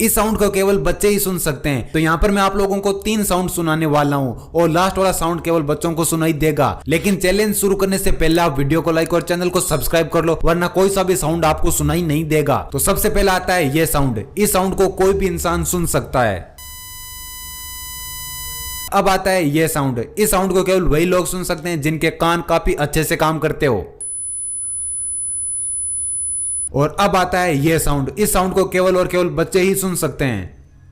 इस साउंड को केवल बच्चे ही सुन सकते हैं। तो यहाँ पर मैं आप लोगों को 3 साउंड सुनाने वाला हूँ और लास्ट वाला साउंड केवल बच्चों को सुनाई देगा। लेकिन चैलेंज शुरू करने से पहले आप वीडियो को लाइक और चैनल को सब्सक्राइब कर लो, वरना कोई सा भी साउंड आपको सुनाई नहीं देगा। तो सबसे पहला आता है ये साउंड। इस साउंड को कोई भी इंसान सुन सकता है। अब आता है ये साउंड। इस साउंड को केवल वही लोग सुन सकते हैं जिनके कान काफी अच्छे से काम करते हो। और अब आता है ये साउंड। इस साउंड को केवल और केवल बच्चे ही सुन सकते हैं।